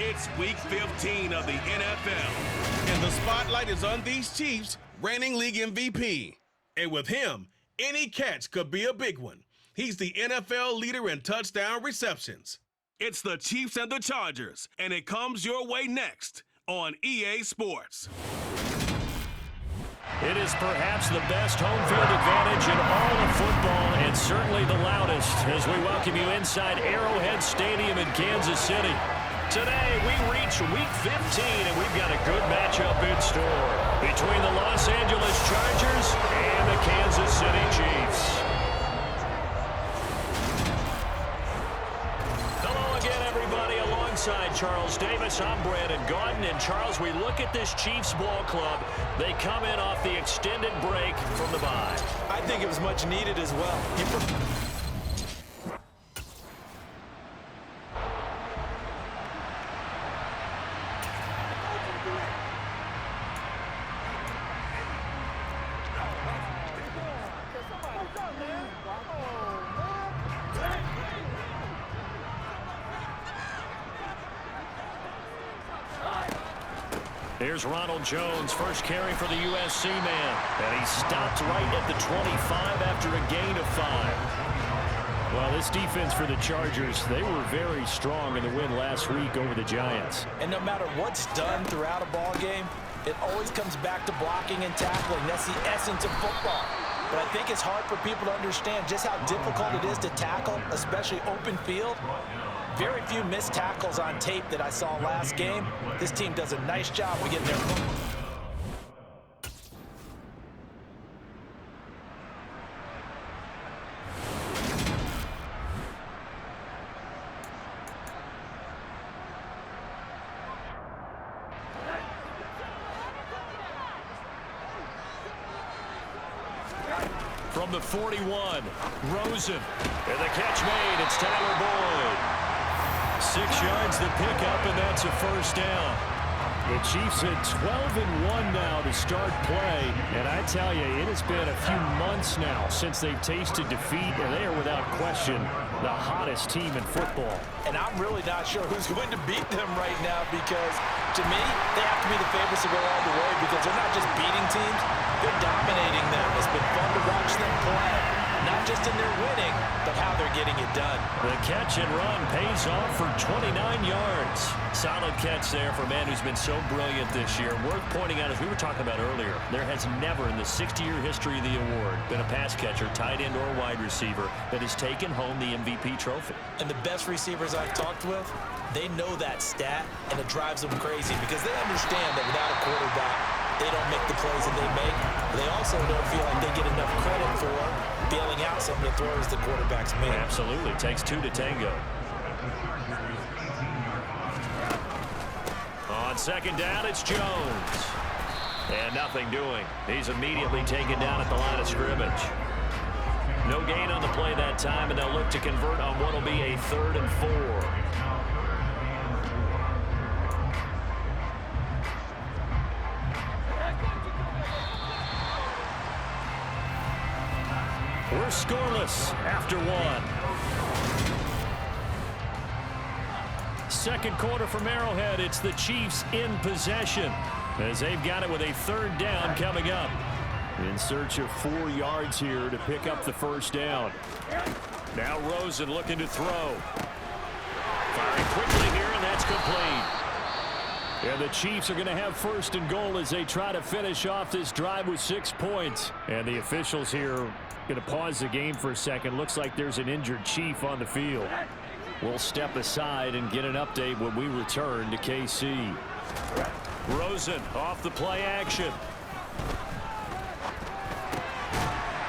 It's Week 15 of the NFL. And the spotlight is on these Chiefs, reigning league MVP. And with him, any catch could be a big one. He's the NFL leader in touchdown receptions. It's the Chiefs and the Chargers, and it comes your way next on EA Sports. It is perhaps the best home field advantage in all of football, and certainly the loudest, as we welcome you inside Arrowhead Stadium in Kansas City. Today, we reach Week 15, and we've got a good matchup in store between the Los Angeles Chargers and the Kansas City Chiefs. Hello again, everybody. Alongside Charles Davis, I'm Brandon Gaudin. And Charles, we look at this Chiefs ball club. They come in off the extended break from the bye. I think it was much needed as well. Here's Ronald Jones, first carry for the USC man. And he stopped right at the 25 after a gain of 5. Well, this defense for the Chargers, they were very strong in the win last week over the Giants. And no matter what's done throughout a ball game, it always comes back to blocking and tackling. That's the essence of football. But I think it's hard for people to understand just how difficult it is to tackle, especially open field. Very few missed tackles on tape that I saw last game. This team does a nice job of getting their from the 41, Rosen. And the catch made, it's Tyler Boyd. 6 yards the pickup, and that's a first down. The Chiefs at 12-1 now to start play. And I tell you, it has been a few months now since they've tasted defeat, and they are without question the hottest team in football. And I'm really not sure who's going to beat them right now because, to me, they have to be the favorites to go all the way because they're not just beating teams, they're dominating them. It's been fun to watch them play, not just in their winning, but how they're getting it done. The catch and run pays off for 29 yards. Solid catch there for a man who's been so brilliant this year. Worth pointing out, as we were talking about earlier, there has never in the 60-year history of the award been a pass catcher, tight end, or wide receiver that has taken home the MVP trophy. And the best receivers I've talked with, they know that stat, and it drives them crazy because they understand that without a quarterback, they don't make the plays that they make. They also don't feel like they get enough credit for bailing out some of the throws the quarterbacks make. Absolutely. Takes two to tango. On second down, it's Jones. And nothing doing. He's immediately taken down at the line of scrimmage. No gain on the play that time, and they'll look to convert on what will be a 3rd and 4. We're scoreless after 1. Second quarter from Arrowhead, it's the Chiefs in possession as they've got it with a 3rd down coming up. In search of 4 yards here to pick up the first down. Now Rosen looking to throw. Firing quickly here, and that's complete. And the Chiefs are going to have 1st and goal as they try to finish off this drive with 6 points. And the officials here going to pause the game for a second. Looks like there's an injured Chief on the field. We'll step aside and get an update when we return to KC. Rosen off the play action.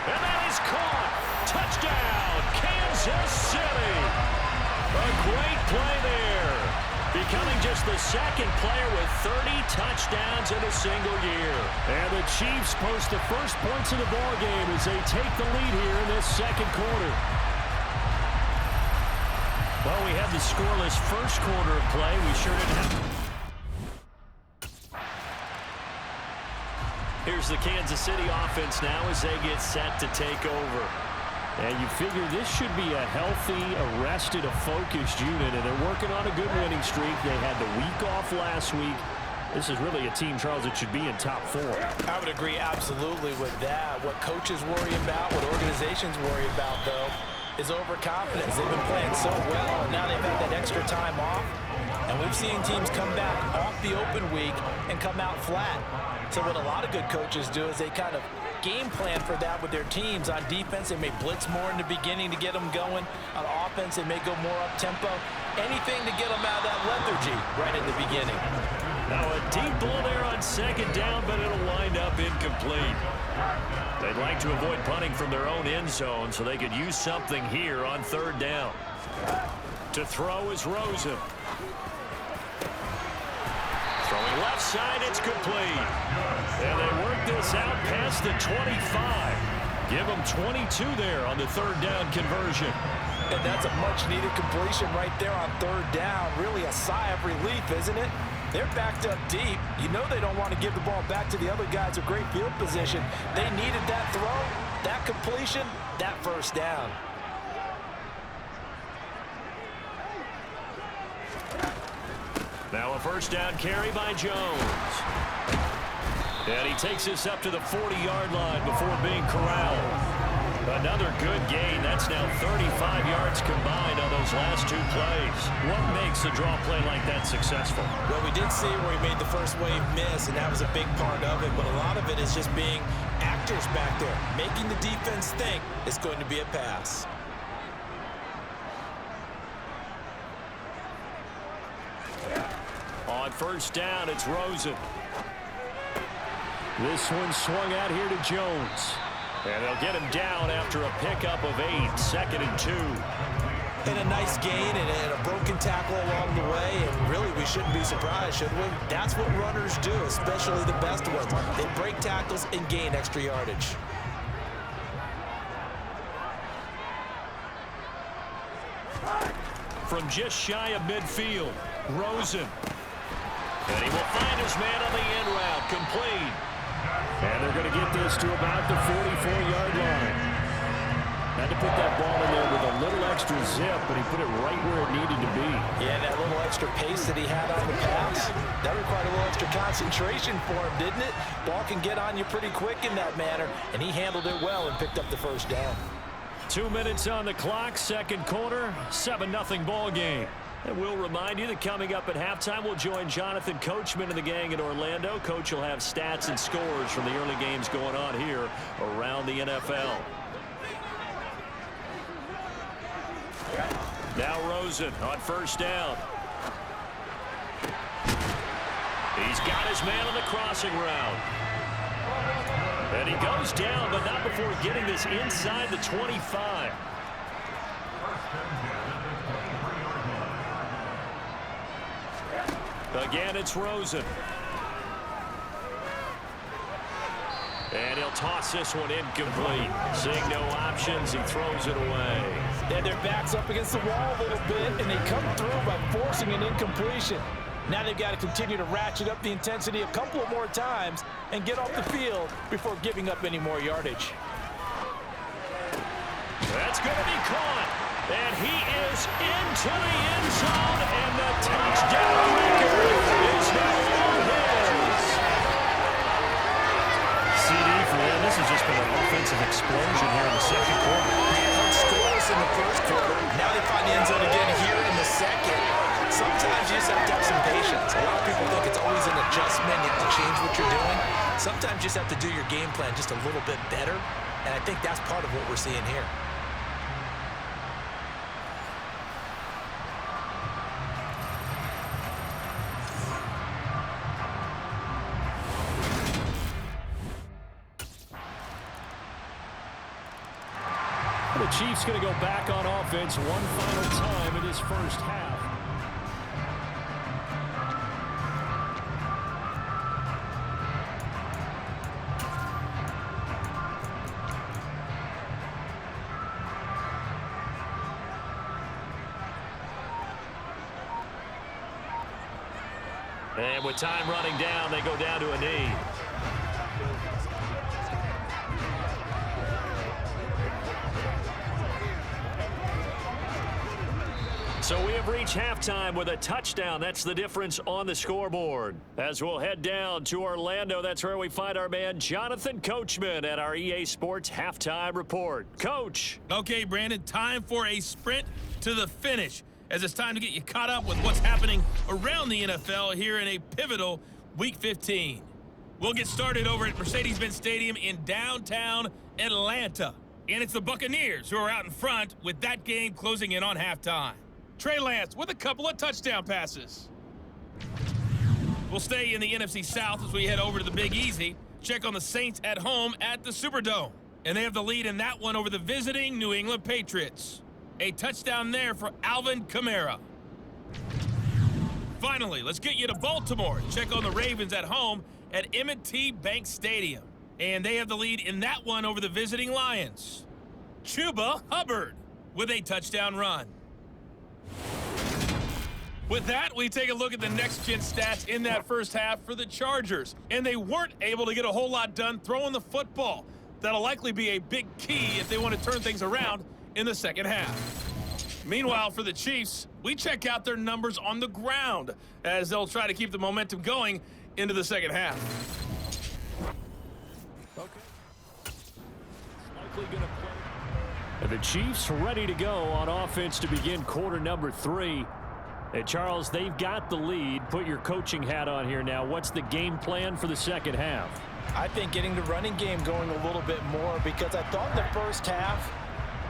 And that is caught. Touchdown, Kansas City. A great play there. Becoming just the 2nd player with 30 touchdowns in a single year. And the Chiefs post the first points of the ball game as they take the lead here in this 2nd quarter. Well, we had the scoreless first quarter of play. We sure didn't have. Here's the Kansas City offense now as they get set to take over. And you figure this should be a healthy, arrested, a focused unit, and they're working on a good winning streak. They had the week off last week. This is really a team, Charles, that should be in top 4. I would agree absolutely with that. What coaches worry about, what organizations worry about, though, is overconfidence. They've been playing so well, and now they've had that extra time off. And we've seen teams come back off the open week and come out flat. So what a lot of good coaches do is they kind of game plan for that with their teams. On defense, they may blitz more in the beginning to get them going. On offense, they may go more up-tempo. Anything to get them out of that lethargy right in the beginning. Now a deep ball there on second down, but it'll wind up incomplete. They'd like to avoid punting from their own end zone so they could use something here on third down. To throw is Rosen. Throwing left side, it's complete. And they work this out past the 25. Give them 22 there on the third down conversion. And that's a much-needed completion right there on third down. Really a sigh of relief, isn't it? They're backed up deep. You know they don't want to give the ball back to the other guys with great field position. They needed that throw, that completion, that first down. Now a first down carry by Jones. And he takes this up to the 40-yard line before being corralled. Another good gain. That's now 35 yards combined on those last 2 plays. What makes a draw play like that successful? Well, we did see where he made the first wave miss, and that was a big part of it. But a lot of it is just being actors back there, making the defense think it's going to be a pass. On first down, it's Rosen. This one swung out here to Jones. And they'll get him down after a pickup of 8, 2nd and 2. And a nice gain and a broken tackle along the way. And really, we shouldn't be surprised, should we? That's what runners do, especially the best ones. They break tackles and gain extra yardage. From just shy of midfield, Rosen. And he will find his man on the end route, complete. And they're going to get this to about the 44-yard line. Had to put that ball in there with a little extra zip, but he put it right where it needed to be. Yeah, that little extra pace that he had on the pass, that required a little extra concentration for him, didn't it? Ball can get on you pretty quick in that manner, and he handled it well and picked up the first down. 2 minutes on the clock, second quarter, 7-0 ball game. And we'll remind you that coming up at halftime, we'll join Jonathan Coachman and the gang in Orlando. Coach will have stats and scores from the early games going on here around the NFL. Now Rosen on first down. He's got his man on the crossing route. And he goes down, but not before getting this inside the 25. Again, it's Rosen. And he'll toss this one incomplete. Seeing no options, he throws it away. And their back's up against the wall a little bit, and they come through by forcing an incompletion. Now they've got to continue to ratchet up the intensity a couple of more times and get off the field before giving up any more yardage. That's going to be caught. And he is into the end zone, and the touchdown maker is now on his. CD for them. This has just been an offensive explosion here in the second quarter. Scoreless in the first quarter. Now they find the end zone again here in the second. Sometimes you just have to have some patience. A lot of people think it's always an adjustment. You have to change what you're doing. Sometimes you just have to do your game plan just a little bit better, and I think that's part of what we're seeing here. The Chiefs going to go back on offense one final time in this first half. And with time running down, they go down to a knee. So we have reached halftime with a touchdown. That's the difference on the scoreboard. As we'll head down to Orlando, that's where we find our man Jonathan Coachman at our EA Sports Halftime Report. Coach. Okay, Brandon, time for a sprint to the finish, as it's time to get you caught up with what's happening around the NFL here in a pivotal Week 15. We'll get started over at Mercedes-Benz Stadium in downtown Atlanta. And it's the Buccaneers who are out in front with that game closing in on halftime. Trey Lance with a couple of touchdown passes. We'll stay in the NFC South as we head over to the Big Easy. Check on the Saints at home at the Superdome. And they have the lead in that one over the visiting New England Patriots. A touchdown there for Alvin Kamara. Finally, let's get you to Baltimore. Check on the Ravens at home at M&T Bank Stadium. And they have the lead in that one over the visiting Lions. Chuba Hubbard with a touchdown run. With that, we take a look at the next-gen stats in that first half for the Chargers. And they weren't able to get a whole lot done throwing the football. That'll likely be a big key if they want to turn things around in the second half. Meanwhile, for the Chiefs, we check out their numbers on the ground as they'll try to keep the momentum going into the second half. The Chiefs ready to go on offense to begin quarter number 3. And Charles, they've got the lead. Put your coaching hat on here now. What's the game plan for the second half? I think getting the running game going a little bit more, because I thought in the first half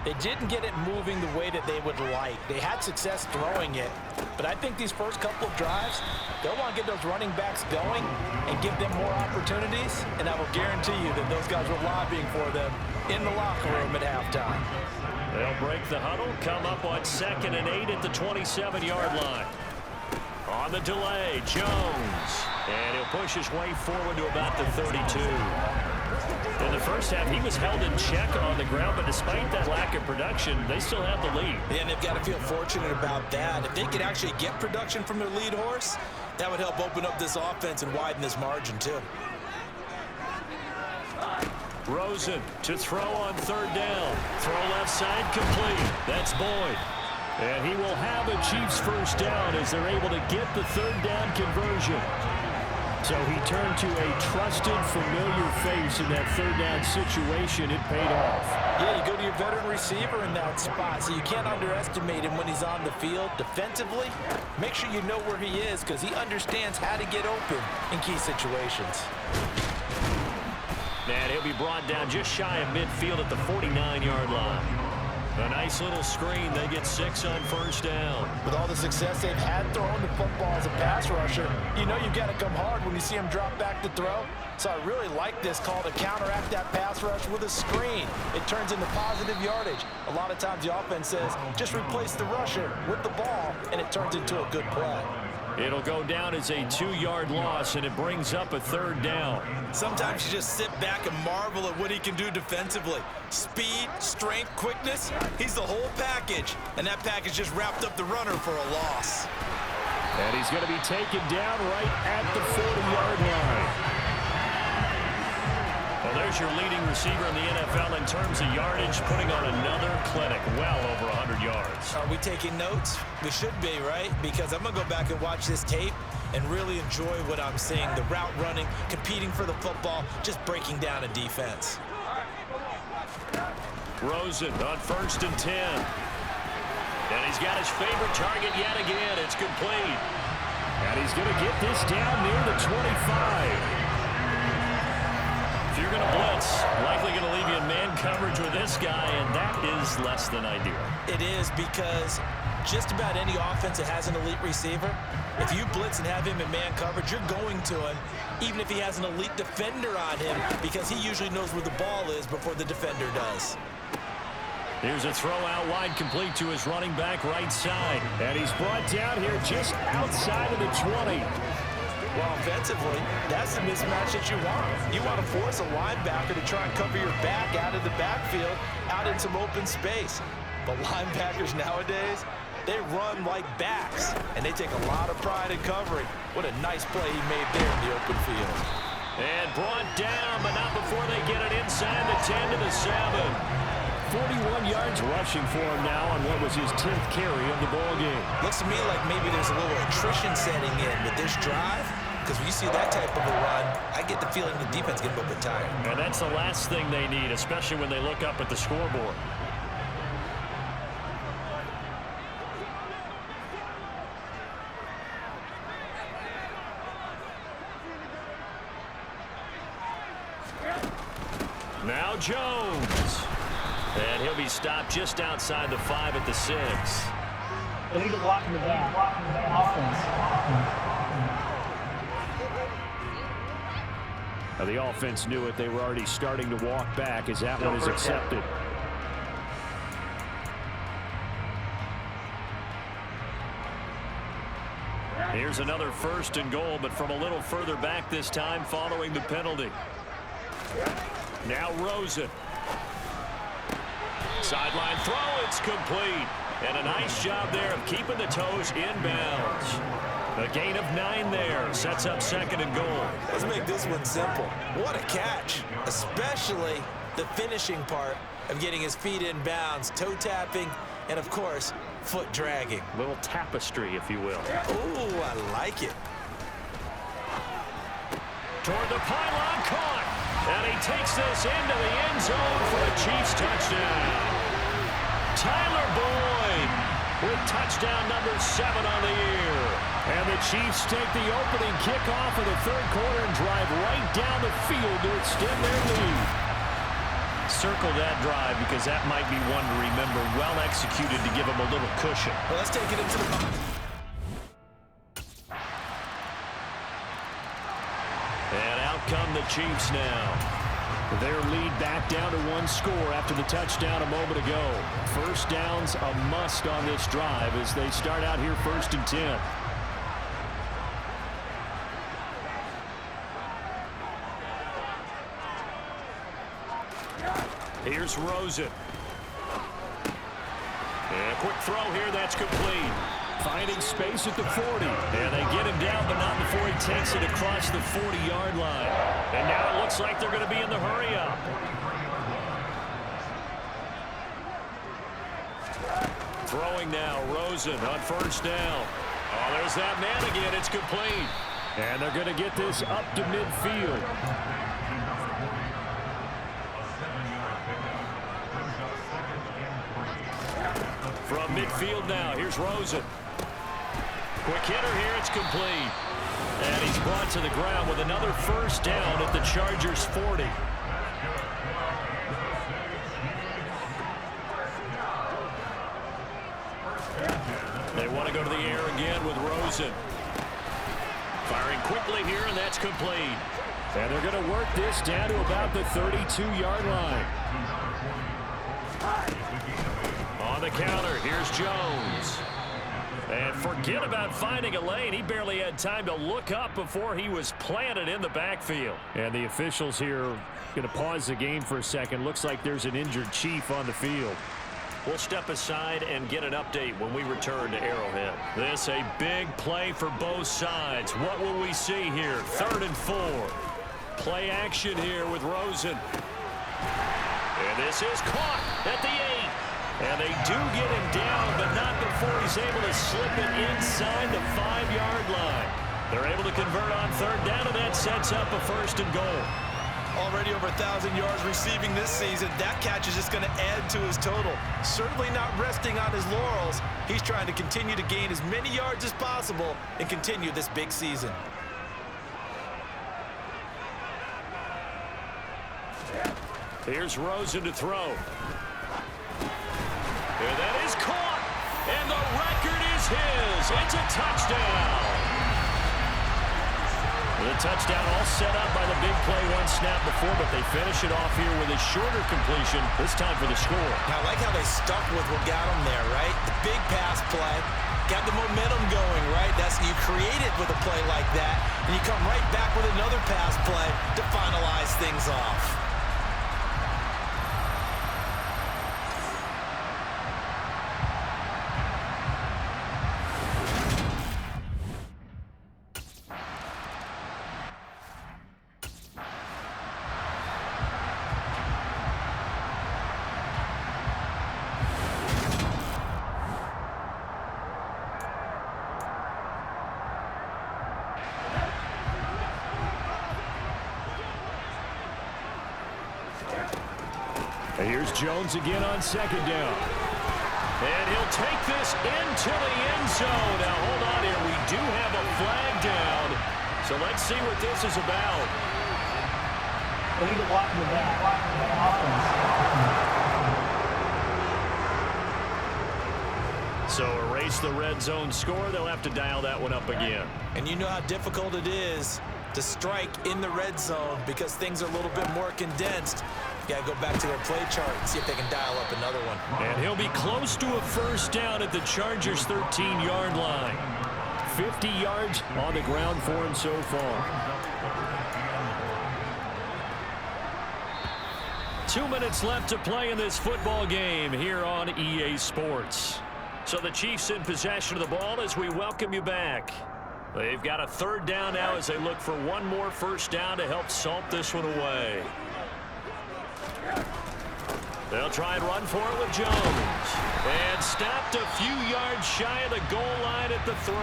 they didn't get it moving the way that they would like. They had success throwing it, but I think these first couple of drives, they'll want to get those running backs going and give them more opportunities, and I will guarantee you that those guys were lobbying for them in the locker room at halftime. They'll break the huddle, come up on 2nd and 8 at the 27-yard line. On the delay, Jones. And he'll push his way forward to about the 32. In the first half, he was held in check on the ground, but despite that lack of production, they still have the lead. Yeah, and they've got to feel fortunate about that. If they could actually get production from their lead horse, that would help open up this offense and widen this margin, too. Rosen to throw on 3rd down. Throw left side complete. That's Boyd. And he will have a Chiefs first down as they're able to get the 3rd down conversion. So he turned to a trusted, familiar face in that 3rd down situation. It paid off. Yeah, you go to your veteran receiver in that spot, so you can't underestimate him when he's on the field. Defensively, make sure you know where he is, because he understands how to get open in key situations. And he'll be brought down just shy of midfield at the 49-yard line. A nice little screen. They get 6 on first down. With all the success they've had throwing the football as a pass rusher, you know you've got to come hard when you see him drop back to throw. So I really like this call to counteract that pass rush with a screen. It turns into positive yardage. A lot of times the offense says, just replace the rusher with the ball, and it turns into a good play. It'll go down as a 2-yard loss, and it brings up a 3rd down. Sometimes you just sit back and marvel at what he can do defensively. Speed, strength, quickness, he's the whole package. And that package just wrapped up the runner for a loss. And he's going to be taken down right at the 40-yard line. Well, there's your leading receiver in the NFL in terms of yardage, putting on another clinic, well over 100 yards. Are we taking notes? We should be, right? Because I'm going to go back and watch this tape and really enjoy what I'm seeing. The route running, competing for the football, just breaking down a defense. Rosen on 1st and 10. And he's got his favorite target yet again. It's complete. And he's going to get this down near the 25. If you're going to blitz, likely going to leave you in man coverage with this guy, and that is less than ideal. It is, because just about any offense that has an elite receiver, if you blitz and have him in man coverage, you're going to him, even if he has an elite defender on him, because he usually knows where the ball is before the defender does. Here's a throw out wide, complete to his running back right side. And he's brought down here just outside of the 20. Well, offensively, that's the mismatch that you want. You want to force a linebacker to try and cover your back out of the backfield, out in some open space. But linebackers nowadays, they run like backs, and they take a lot of pride in covering. What a nice play he made there in the open field. And brought down, but not before they get it inside the 10 to the 7. 41 yards rushing for him now on what was his 10th carry of the ball game. Looks to me like maybe there's a little attrition setting in with this drive, because when you see that type of a run, I get the feeling the defense getting a little bit tired. And that's the last thing they need, especially when they look up at the scoreboard. Now Jones. And he'll be stopped just outside the 5 at the 6. They need to block in the back. Offense. Now the offense knew it. They were already starting to walk back as that one is accepted. Here's another 1st and goal, but from a little further back this time following the penalty. Now Rosen. Sideline throw, it's complete. And a nice job there of keeping the toes inbounds. A gain of 9 there. Sets up 2nd and goal. Let's make this one simple. What a catch. Especially the finishing part of getting his feet in bounds, toe tapping, and of course, foot dragging. Little tapestry, if you will. Ooh, I like it. Toward the pylon, caught. And he takes this into the end zone for a Chiefs touchdown. Tyler Boyd with touchdown number 7 on the year. And the Chiefs take the opening kickoff of the 3rd quarter and drive right down the field to extend their lead. Circle that drive because that might be one to remember. Well executed to give them a little cushion. Well, let's take it into the... And out come the Chiefs now. Their lead back down to 1 score after the touchdown a moment ago. 1st down's a must on this drive as they start out here 1st and 10. Here's Rosen. And a quick throw here, that's complete. Finding space at the 40. And they get him down, but not before he takes it across the 40-yard line. And now it looks like they're going to be in the hurry-up. Throwing now, Rosen on 1st down. Oh, there's that man again. It's complete. And they're going to get this up to midfield. From midfield now, here's Rosen. Quick hitter here, it's complete. And he's brought to the ground with another 1st down at the Chargers' 40. They want to go to the air again with Rosen. Firing quickly here, and that's complete. And they're going to work this down to about the 32-yard line. On the counter, here's Jones. And forget about finding a lane. He barely had time to look up before he was planted in the backfield. And the officials here going to pause the game for a second. Looks like there's an injured Chief on the field. We'll step aside and get an update when we return to Arrowhead. This a big play for both sides. What will we see here? 3rd and 4. Play action here with Rosen. And this is caught at the 8. And they do get him down, but not before he's able to slip it inside the 5-yard line. They're able to convert on 3rd down, and that sets up a 1st and goal. Already over 1,000 yards receiving this season. That catch is just going to add to his total. Certainly not resting on his laurels. He's trying to continue to gain as many yards as possible and continue this big season. Here's Rosen to throw. And that is caught. And the record is his. It's a touchdown. The touchdown all set up by the big play 1 snap before, but they finish it off here with a shorter completion, this time for the score. Now, I like how they stuck with what got them there, right? The big pass play, got the momentum going, right? You create it with a play like that, and you come right back with another pass play to finalize things off. And here's Jones again on second down. And he'll take this into the end zone. Now, hold on here. We do have a flag down. So let's see what this is about. Illegal block in the back. So erase the red zone score. They'll have to dial that one up again. And you know how difficult it is to strike in the red zone because things are a little bit more condensed. You got to go back to their play chart and see if they can dial up another one. And he'll be close to a first down at the Chargers' 13-yard line. 50 yards on the ground for him so far. 2 minutes left to play in this football game here on EA Sports. So the Chiefs in possession of the ball as we welcome you back. They've got a third down now as they look for one more first down to help salt this one away. They'll try and run for it with Jones. And stopped a few yards shy of the goal line at the 3.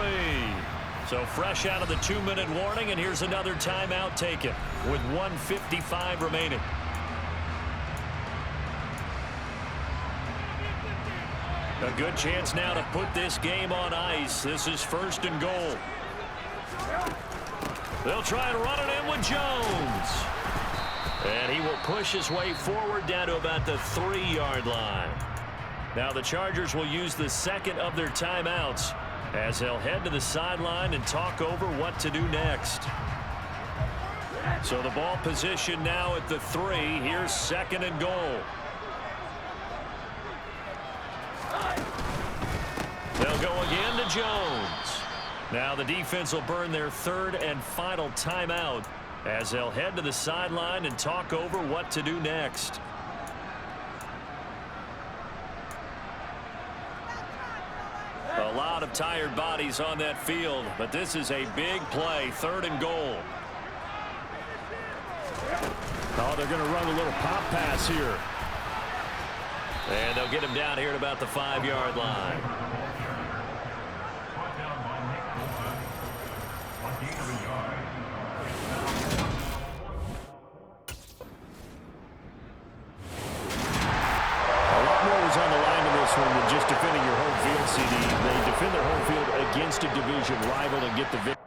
So fresh out of the 2-minute warning, and here's another timeout taken with 1:55 remaining. A good chance now to put this game on ice. This is 1st and goal. They'll try and run it in with Jones. And he will push his way forward down to about the 3-yard line. Now the Chargers will use the second of their timeouts as they'll head to the sideline and talk over what to do next. So the ball position now at the 3. Here's 2nd and goal. They'll go again to Jones. Now the defense will burn their 3rd and final timeout as they'll head to the sideline and talk over what to do next. A lot of tired bodies on that field, but this is a big play, 3rd and goal. Oh, they're going to run a little pop pass here. And they'll get him down here at about the 5-yard line. On the line in this one than just defending your home field, CD. They defend their home field against a division rival and get the victory.